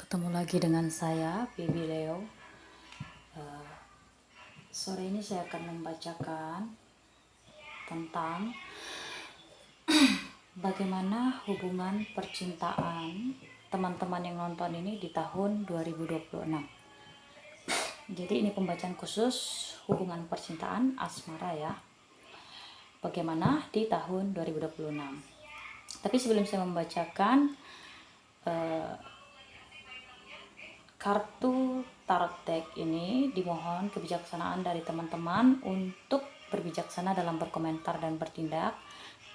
Ketemu lagi dengan saya, Bibi Leo. Sore ini saya akan membacakan tentang bagaimana hubungan percintaan teman-teman yang nonton ini di tahun 2026. Jadi ini pembacaan khusus hubungan percintaan asmara ya. Bagaimana di tahun 2026. Tapi sebelum saya membacakan kartu tarot deck ini, dimohon kebijaksanaan dari teman-teman untuk berbijaksana dalam berkomentar dan bertindak,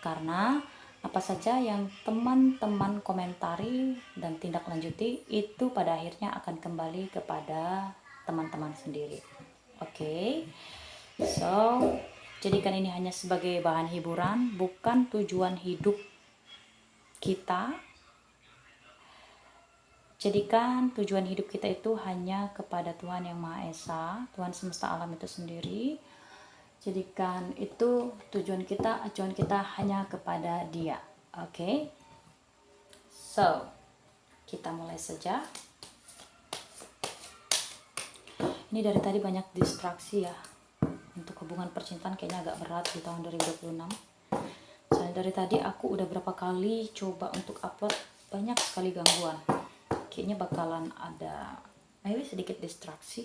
karena apa saja yang teman-teman komentari dan tindak lanjuti itu pada akhirnya akan kembali kepada teman-teman sendiri. Oke. So, jadikan ini hanya sebagai bahan hiburan, bukan tujuan hidup kita. Jadikan tujuan hidup kita itu hanya kepada Tuhan Yang Maha Esa, Tuhan semesta alam itu sendiri. Jadikan itu tujuan kita, acuan kita hanya kepada Dia. Oke? So, kita mulai saja. Ini dari tadi banyak distraksi ya. Untuk hubungan percintaan kayaknya agak berat di tahun 2026. Soalnya dari tadi aku udah berapa kali coba untuk upload, banyak sekali gangguan. Kayaknya bakalan ada maybe sedikit distraksi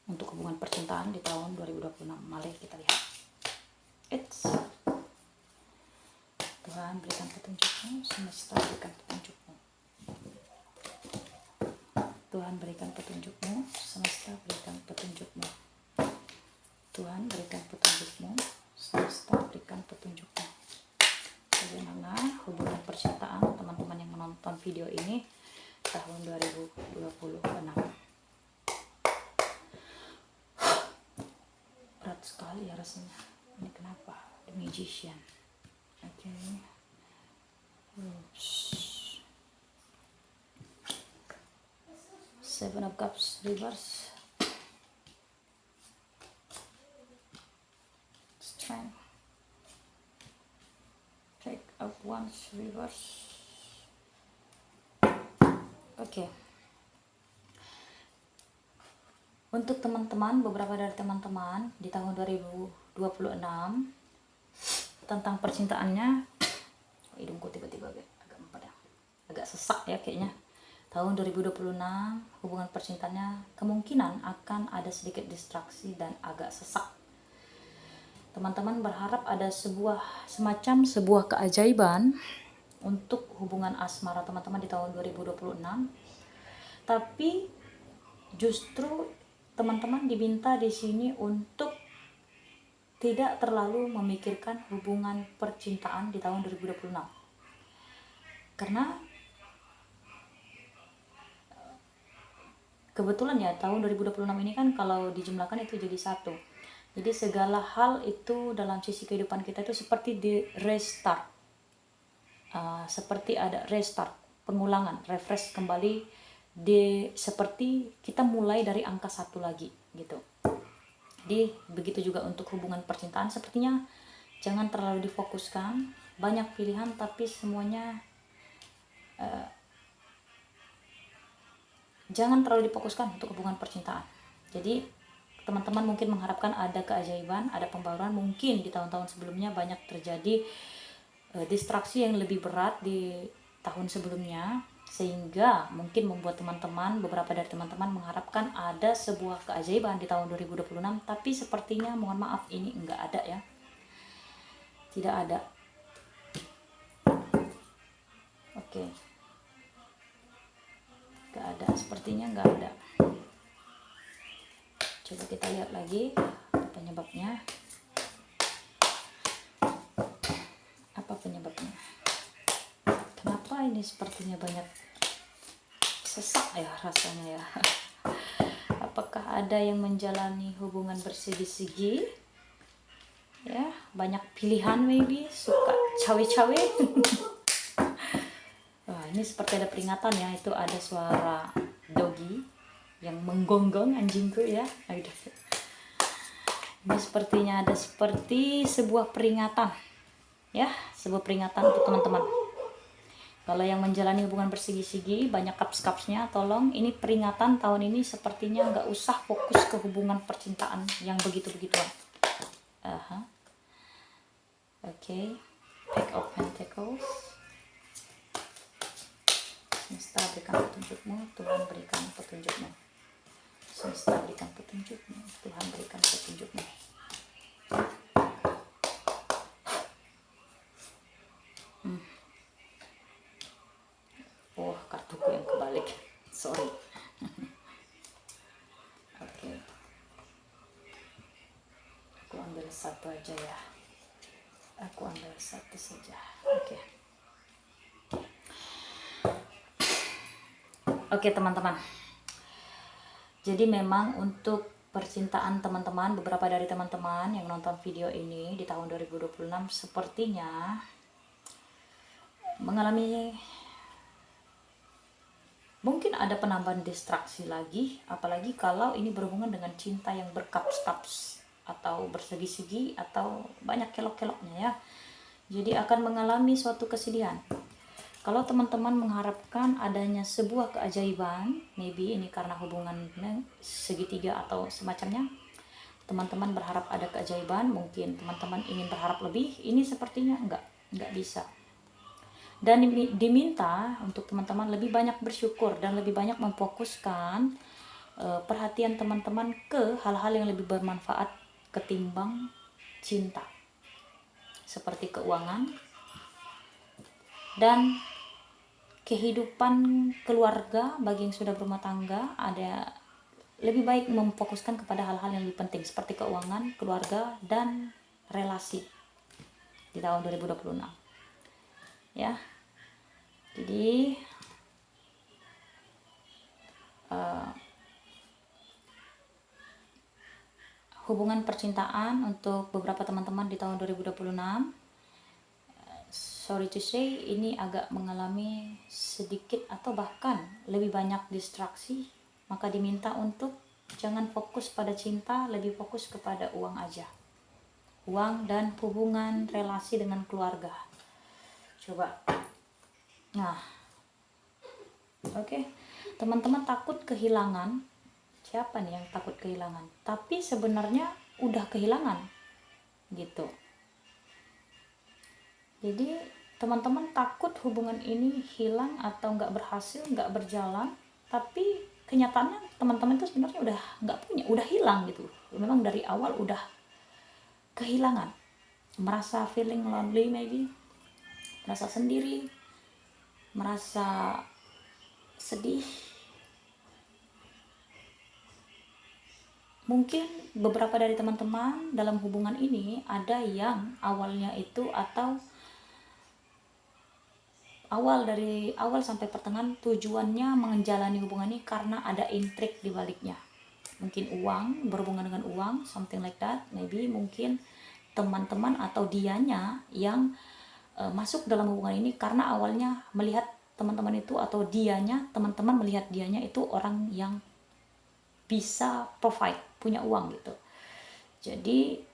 untuk hubungan percintaan di tahun 2026. Mari kita lihat. Tuhan berikan petunjukmu, semesta berikan petunjukmu. Tuhan berikan petunjukmu, semesta berikan petunjukmu. Tuhan berikan petunjukmu, semesta berikan petunjukmu. Bagaimana hubungan percintaan teman-teman yang menonton video ini tahun 2026. Berat sekali ya rasanya. Ini kenapa? The Magician. Oke. Seven of Cups reverse. Strength. Take up once reverse. Oke. Untuk teman-teman, beberapa dari teman-teman di tahun 2026 tentang percintaannya, hidungku tiba-tiba agak mempadang, agak sesak ya kayaknya. Tahun 2026 hubungan percintaannya kemungkinan akan ada sedikit distraksi dan agak sesak. Teman-teman berharap ada semacam sebuah keajaiban untuk hubungan asmara teman-teman di tahun 2026, tapi justru teman-teman diminta di sini untuk tidak terlalu memikirkan hubungan percintaan di tahun 2026, karena kebetulan ya tahun 2026 ini kan kalau dijumlahkan itu jadi satu. Jadi segala hal itu dalam sisi kehidupan kita itu seperti di restart. Seperti ada restart, pengulangan, refresh kembali, seperti kita mulai dari angka 1 lagi gitu. Jadi begitu juga untuk hubungan percintaan, sepertinya jangan terlalu difokuskan, banyak pilihan tapi semuanya jangan terlalu difokuskan untuk hubungan percintaan. Jadi teman-teman mungkin mengharapkan ada keajaiban, ada pembaruan. Mungkin di tahun-tahun sebelumnya banyak terjadi distraksi yang lebih berat di tahun sebelumnya, sehingga mungkin membuat teman-teman, beberapa dari teman-teman mengharapkan ada sebuah keajaiban di tahun 2026, tapi sepertinya mohon maaf ini enggak ada ya, tidak ada. Oke, enggak ada, sepertinya enggak ada. Coba kita lihat lagi penyebabnya. Apa penyebabnya? Kenapa ini sepertinya banyak sesak ya rasanya ya? Apakah ada yang menjalani hubungan bersegi-segi? Ya, banyak pilihan maybe, suka cawe-cawe. Wah, ini seperti ada peringatan ya, itu ada suara doggy yang menggonggong anjingku ya. Ini sepertinya ada seperti sebuah peringatan ya, sebuah peringatan untuk teman-teman. Kalau yang menjalani hubungan bersigi-sigi, banyak cups-cupsnya, tolong ini peringatan tahun ini sepertinya nggak usah fokus ke hubungan percintaan yang begitu-begituan. Oke. Pack of Pentacles. Semesta berikan petunjukmu, Tuhan berikan petunjukmu. Semesta berikan petunjukmu, Tuhan berikan petunjukmu. Oh, kartuku yang kebalik. Sorry. Oke. Aku ambil satu aja ya. Aku ambil satu saja. Oke. Oke, teman-teman. Jadi memang untuk percintaan teman-teman, beberapa dari teman-teman yang nonton video ini di tahun 2026 sepertinya mengalami mungkin ada penambahan distraksi lagi, apalagi kalau ini berhubungan dengan cinta yang berkaps-kaps atau bersegi-segi atau banyak kelok-keloknya ya. Jadi akan mengalami suatu kesedihan. Kalau teman-teman mengharapkan adanya sebuah keajaiban, maybe ini karena hubungan segitiga atau semacamnya, teman-teman berharap ada keajaiban, mungkin teman-teman ingin berharap lebih, ini sepertinya enggak bisa. Dan diminta untuk teman-teman lebih banyak bersyukur dan lebih banyak memfokuskan perhatian teman-teman ke hal-hal yang lebih bermanfaat ketimbang cinta, seperti keuangan dan kehidupan keluarga. Bagi yang sudah berumah tangga, ada lebih baik memfokuskan kepada hal-hal yang lebih penting seperti keuangan, keluarga, dan relasi di tahun 2026 ya. Jadi hubungan percintaan untuk beberapa teman-teman di tahun 2026, sorry to say, ini agak mengalami sedikit atau bahkan lebih banyak distraksi. Maka diminta untuk jangan fokus pada cinta, lebih fokus kepada uang aja. Uang dan hubungan relasi dengan keluarga. Coba. Nah, oke. Teman-teman takut kehilangan. Siapa nih yang takut kehilangan? Tapi sebenarnya udah kehilangan. Gitu. Jadi teman-teman takut hubungan ini hilang atau nggak berhasil, nggak berjalan, tapi kenyataannya teman-teman itu sebenarnya udah nggak punya, udah hilang gitu. Memang dari awal udah kehilangan, merasa feeling lonely maybe, merasa sendiri, merasa sedih. Mungkin beberapa dari teman-teman dalam hubungan ini ada yang awalnya itu atau dari awal sampai pertengahan tujuannya menjalani hubungan ini karena ada intrik di baliknya. Mungkin uang, berhubungan dengan uang, something like that. Maybe mungkin teman-teman atau dianya yang masuk dalam hubungan ini karena awalnya melihat teman-teman itu atau dianya, teman-teman melihat dianya itu orang yang bisa provide, punya uang gitu. Jadi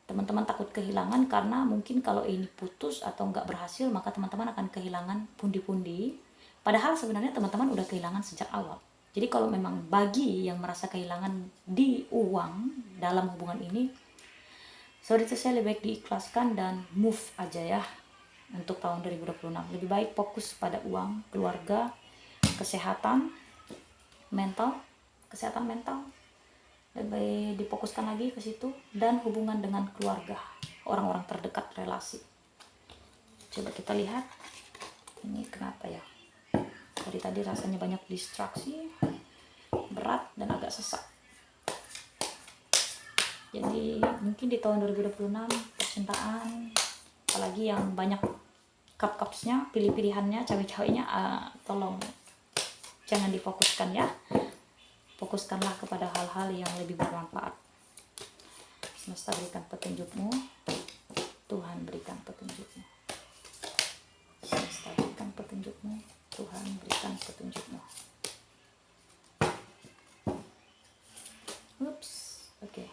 teman-teman takut kehilangan karena mungkin kalau ini putus atau nggak berhasil, maka teman-teman akan kehilangan pundi-pundi. Padahal sebenarnya teman-teman udah kehilangan sejak awal. Jadi kalau memang bagi yang merasa kehilangan di uang dalam hubungan ini, sorry to say, lebih baik diikhlaskan dan move aja ya untuk tahun 2026. Lebih baik fokus pada uang, keluarga, kesehatan mental, lebih difokuskan lagi ke situ, dan hubungan dengan keluarga, orang-orang terdekat, relasi. Coba kita lihat ini kenapa ya, dari tadi rasanya banyak distraksi, berat dan agak sesak. Jadi mungkin di tahun 2026 percintaan, apalagi yang banyak cup-cupsnya, pilih-pilihannya, cawe-cawenya, tolong jangan difokuskan ya. Fokuskanlah kepada hal-hal yang lebih bermanfaat. Semesta berikan petunjukmu, Tuhan berikan petunjukmu. Semesta berikan petunjukmu, Tuhan berikan petunjukmu. Oops, oke.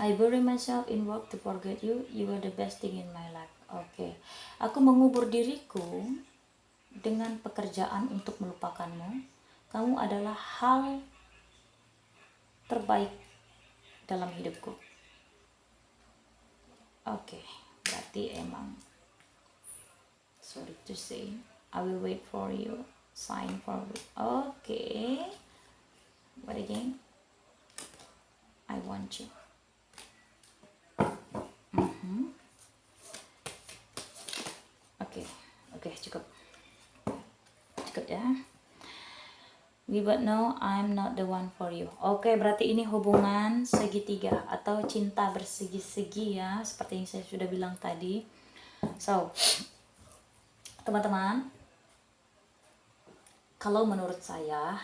I bury myself in work to forget you. You are the best thing in my life. Oke. Aku mengubur diriku dengan pekerjaan untuk melupakanmu. Kamu adalah hal terbaik dalam hidupku. Oke. Berarti emang, sorry to say, I will wait for you. Sign for you. Oke. What again? I want you. Oke, cukup ya. We both know I'm not the one for you. Oke, berarti ini hubungan segitiga atau cinta bersegi-segi ya, seperti yang saya sudah bilang tadi. So, teman-teman, kalau menurut saya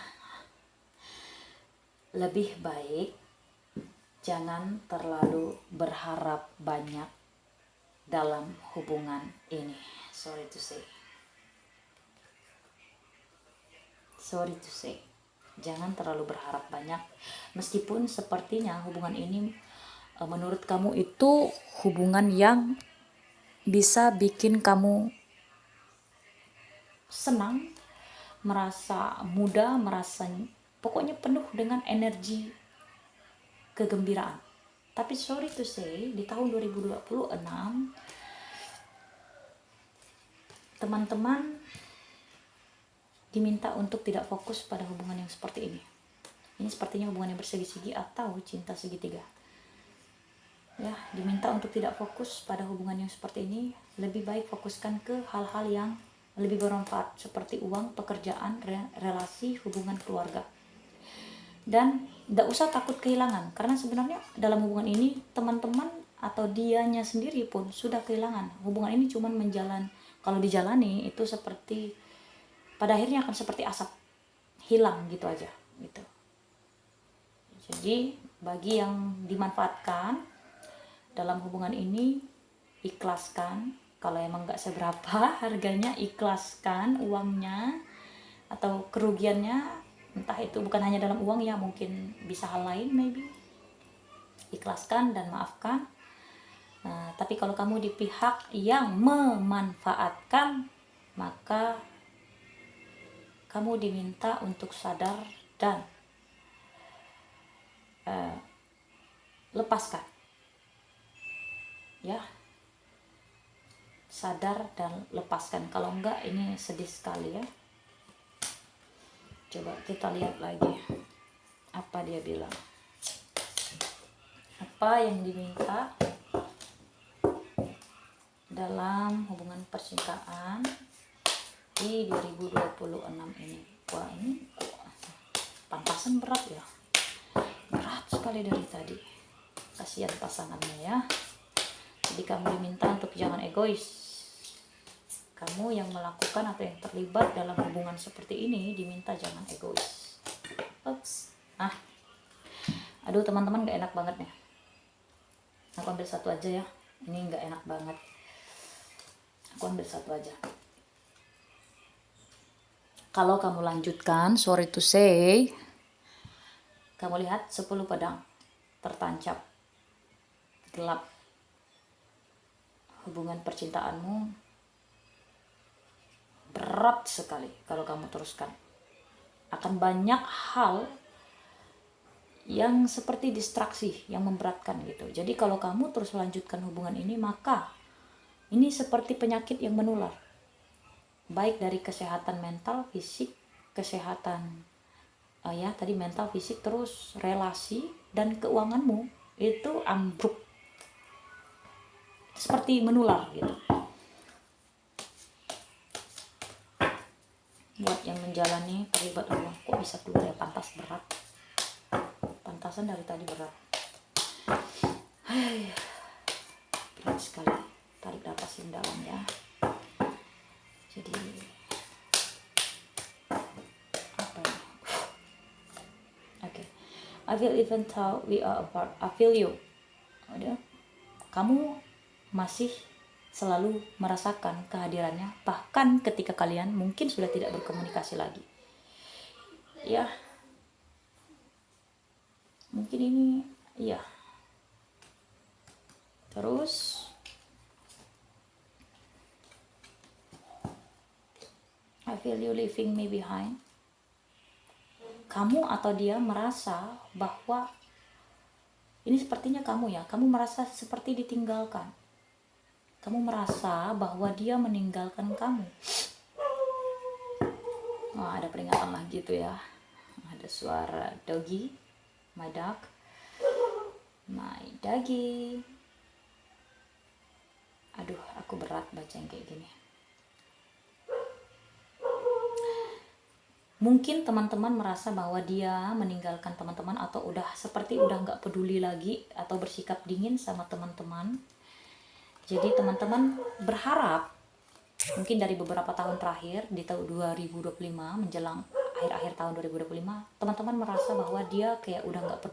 lebih baik jangan terlalu berharap banyak dalam hubungan ini. Sorry to say, jangan terlalu berharap banyak, meskipun sepertinya hubungan ini menurut kamu itu hubungan yang bisa bikin kamu senang, merasa muda, merasa pokoknya penuh dengan energi kegembiraan. Tapi sorry to say, di tahun 2026 teman-teman diminta untuk tidak fokus pada hubungan yang seperti ini. Ini sepertinya hubungan yang bersegi-segi atau cinta segitiga. Ya, diminta untuk tidak fokus pada hubungan yang seperti ini. Lebih baik fokuskan ke hal-hal yang lebih bermanfaat seperti uang, pekerjaan, relasi, hubungan keluarga. Dan tidak usah takut kehilangan, karena sebenarnya dalam hubungan ini teman-teman atau dianya sendiri pun sudah kehilangan. Hubungan ini cuma kalau dijalani itu seperti pada akhirnya akan seperti asap, hilang gitu aja gitu. Jadi bagi yang dimanfaatkan dalam hubungan ini, ikhlaskan. Kalau emang nggak seberapa harganya, ikhlaskan uangnya atau kerugiannya, entah itu bukan hanya dalam uang ya, mungkin bisa hal lain, maybe. Ikhlaskan dan maafkan. Tapi kalau kamu di pihak yang memanfaatkan, maka kamu diminta untuk sadar dan lepaskan. Ya, sadar dan lepaskan. Kalau enggak, ini sedih sekali ya. Coba kita lihat lagi apa dia bilang, apa yang diminta dalam hubungan percintaan di 2026 ini. Wah, ini pantasan berat ya, berat sekali dari tadi. Kasihan pasangannya ya. Jadi kamu diminta untuk jangan egois. Kamu yang melakukan atau yang terlibat dalam hubungan seperti ini diminta jangan egois. Oops. Aduh teman-teman, gak enak banget nih. Aku ambil satu aja ya. Ini gak enak banget. Aku ambil satu aja. Kalau kamu lanjutkan, sorry to say, kamu lihat 10 pedang tertancap gelap. Hubungan percintaanmu berat sekali kalau kamu teruskan. Akan banyak hal yang seperti distraksi, yang memberatkan gitu. Jadi kalau kamu terus melanjutkan hubungan ini, maka ini seperti penyakit yang menular. Baik dari kesehatan mental, fisik, kesehatan tadi mental, fisik, terus relasi dan keuanganmu itu ambruk. Seperti menular gitu. Buat yang menjalani terlibat Allah, kok bisa keluar ya, pantas berat. Pantasan dari tadi berat. Berat sekali. Tarik nafas yang dalam ya. Jadi apa ya? Oke. I feel even though we are apart, I feel you. Udah. Kamu masih selalu merasakan kehadirannya, bahkan ketika kalian mungkin sudah tidak berkomunikasi lagi. Ya, mungkin ini, ya, Terus I feel you leaving me behind. Kamu atau dia merasa bahwa ini sepertinya kamu ya, kamu merasa seperti ditinggalkan. Kamu merasa bahwa dia meninggalkan kamu. Oh, ada peringatan lah gitu ya. Ada suara doggy, my dog, my doggy. Aduh, aku berat baca yang kayak gini. Mungkin teman-teman merasa bahwa dia meninggalkan teman-teman atau seperti udah nggak peduli lagi atau bersikap dingin sama teman-teman. Jadi teman-teman berharap mungkin dari beberapa tahun terakhir di tahun 2025 menjelang akhir-akhir tahun 2025, teman-teman merasa bahwa dia kayak udah nggak